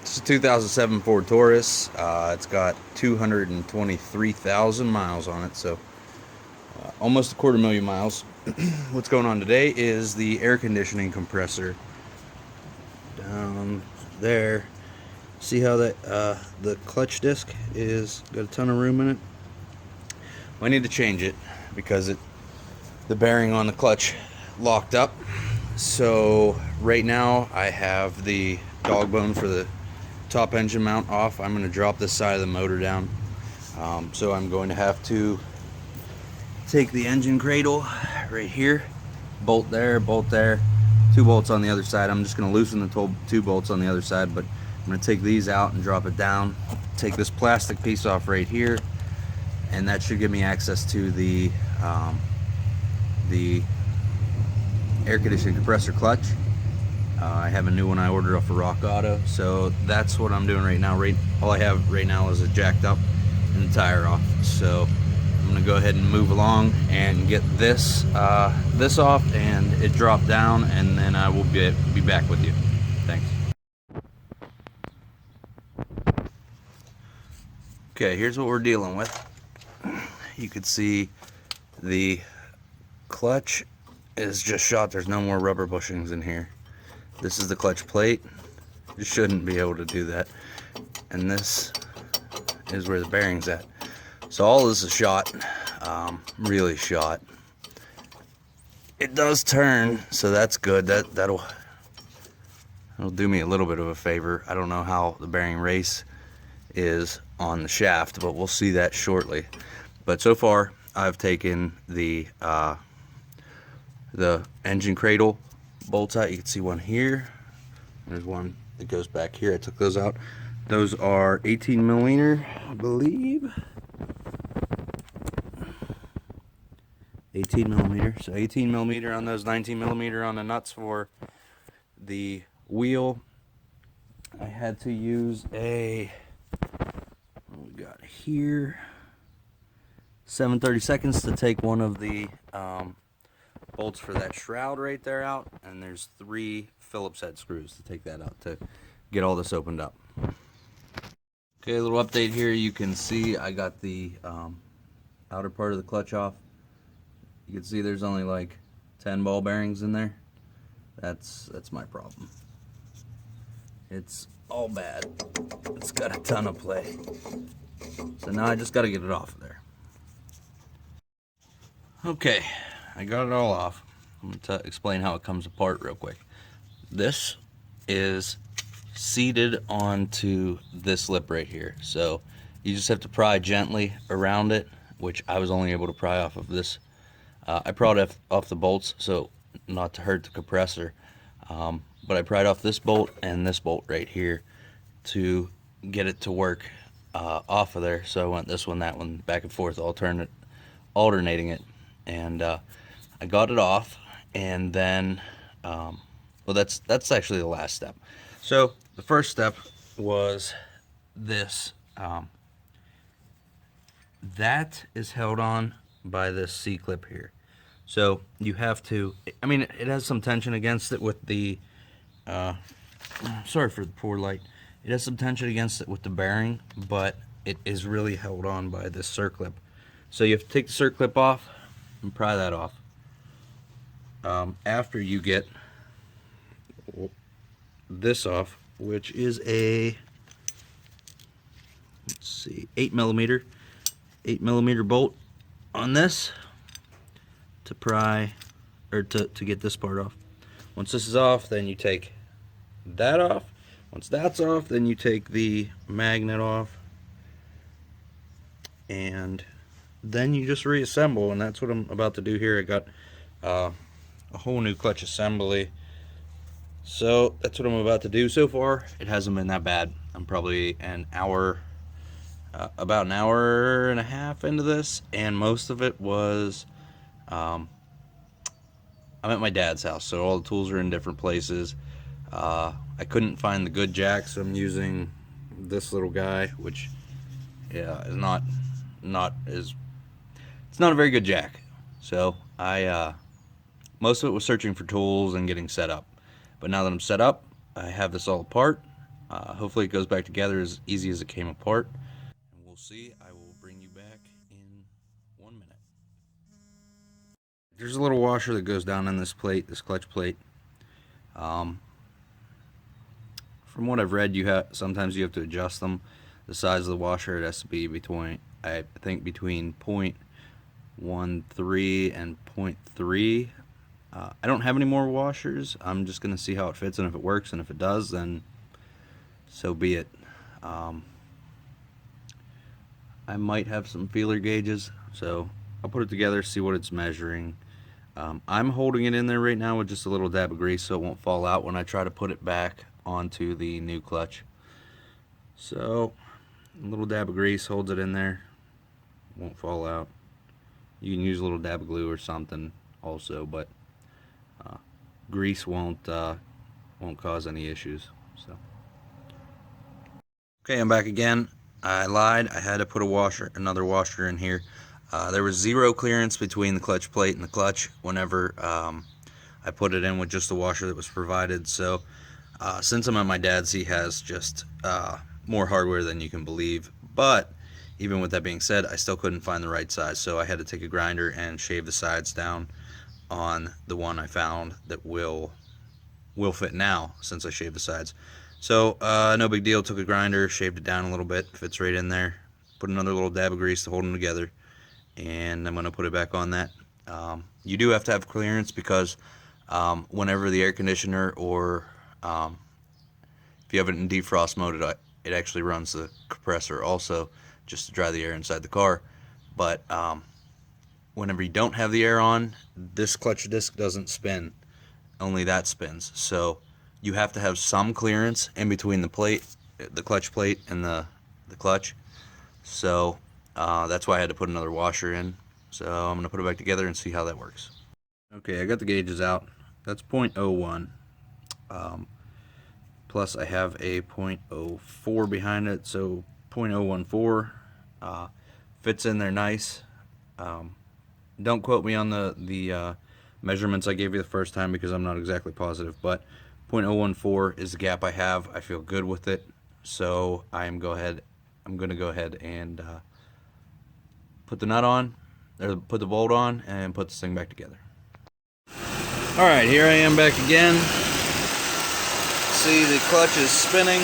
It's a 2007 Ford Taurus. It's got 223,000 miles on it, so almost a quarter million miles. What's going on today is the air conditioning compressor down there. See how that the clutch disc is got a ton of room in it? Well, I need to change it because the bearing on the clutch locked up. So right now I have the dog bone for the top engine mount off. I'm going to drop this side of the motor down. So I'm going to have to take the engine cradle right here, bolt there, 2 bolts on the other side. I'm just going to loosen the 2 bolts on the other side, but I'm going to take these out and drop it down. Take this plastic piece off right here, and that should give me access to the air conditioning compressor clutch. I have a new one I ordered off of Rock Auto, so that's what I'm doing right now. All I have right now is it jacked up and the tire off. So I'm gonna go ahead and move along and get this off and it dropped down, and then I will be back with you. Thanks. Okay, here's what we're dealing with. You can see the clutch is just shot. There's no more rubber bushings in here. This is the clutch plate. You shouldn't be able to do that. And this is where the bearing's at. So all this is shot, really shot. It does turn, so that's good. That'll do me a little bit of a favor. I don't know how the bearing race is on the shaft, but we'll see that shortly. But so far, I've taken the engine cradle bolts out. You can see one here. There's one that goes back here. I took those out. Those are 18 millimeter, I believe. 18 millimeter. So 18 millimeter on those, 19 millimeter on the nuts for the wheel. I had to use what we got here, 7/32 to take one of the bolts for that shroud right there out, and there's 3 Phillips head screws to take that out to get all this opened up. Okay, a little update here. You can see I got the outer part of the clutch off. You can see there's only like 10 ball bearings in there. That's my problem. It's all bad. It's got a ton of play. So now I just got to get it off of there. Okay, I got it all off. I'm going to explain how it comes apart real quick. This is seated onto this lip right here. So you just have to pry gently around it, which I was only able to pry off of this. I pried off the bolts, so not to hurt the compressor. But I pried off this bolt and this bolt right here to get it to work off of there. So I went this one, that one, back and forth, alternating it. And I got it off, and then well, that's actually the last step. So the first step was this. That is held on by this C-clip here. So you have to, I mean, it has some tension against it with the sorry for the poor light. It has some tension against it with the bearing, but it is really held on by this circlip. So you have to take the circlip off and pry that off. After you get this off, which is a, let's see, 8 millimeter bolt on this to pry, or to get this part off. Once this is off, then you take that off. Once that's off, then you take the magnet off, and then you just reassemble, and that's what I'm about to do here. I got a whole new clutch assembly, so that's what I'm about to do. So far it hasn't been that bad. I'm probably about an hour and a half into this, and most of it was I'm at my dad's house, so all the tools are in different places. I couldn't find the good jack, so I'm using this little guy, which is not as, it's not a very good jack. So I most of it was searching for tools and getting set up. But now that I'm set up, I have this all apart. Hopefully it goes back together as easy as it came apart. And we'll see. I will bring you back in 1 minute. There's a little washer that goes down in this plate, this clutch plate. From what I've read, sometimes you have to adjust them. The size of the washer, it has to be between, I think, between 0.13 and 0.3. I don't have any more washers. I'm just going to see how it fits and if it works, and if it does, then so be it. I might have some feeler gauges, so I'll put it together, see what it's measuring. I'm holding it in there right now with just a little dab of grease so it won't fall out when I try to put it back onto the new clutch. So a little dab of grease holds it in there, won't fall out. You can use a little dab of glue or something also, but grease won't cause any issues. So okay, I'm back again. I lied. I had to put another washer in here. There was zero clearance between the clutch plate and the clutch whenever I put it in with just the washer that was provided. So since I'm at my dad's, he has just more hardware than you can believe. But even with that being said, I still couldn't find the right size, so I had to take a grinder and shave the sides down on the one I found that will fit now since I shaved the sides. So no big deal, took a grinder, shaved it down a little bit, fits right in there, put another little dab of grease to hold them together, and I'm going to put it back on that. You do have to have clearance because whenever the air conditioner or if you have it in defrost mode, it actually runs the compressor also just to dry the air inside the car. But whenever you don't have the air on, this clutch disc doesn't spin, only that spins. So you have to have some clearance in between the clutch plate and the clutch. So that's why I had to put another washer in. So I'm going to put it back together and see how that works. Okay, I got the gauges out. That's 0.01. Plus I have a 0.04 behind it, so 0.014 fits in there nice. Don't quote me on the measurements I gave you the first time because I'm not exactly positive, but 0.014 is the gap I have. I feel good with it, so I'm going to go ahead and put the nut on, or put the bolt on, and put this thing back together. Alright, here I am back again. See, the clutch is spinning.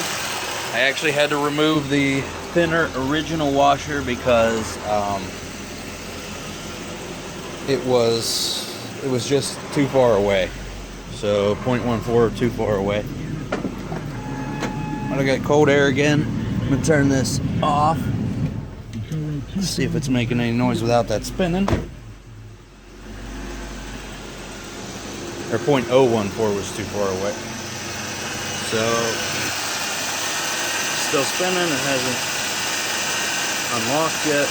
I actually had to remove the thinner original washer because it was just too far away. So 0.14 too far away. I got cold air again. I'm gonna turn this off. Let's see if it's making any noise without that spinning. Or 0.014 was too far away. So still spinning. It hasn't unlocked yet.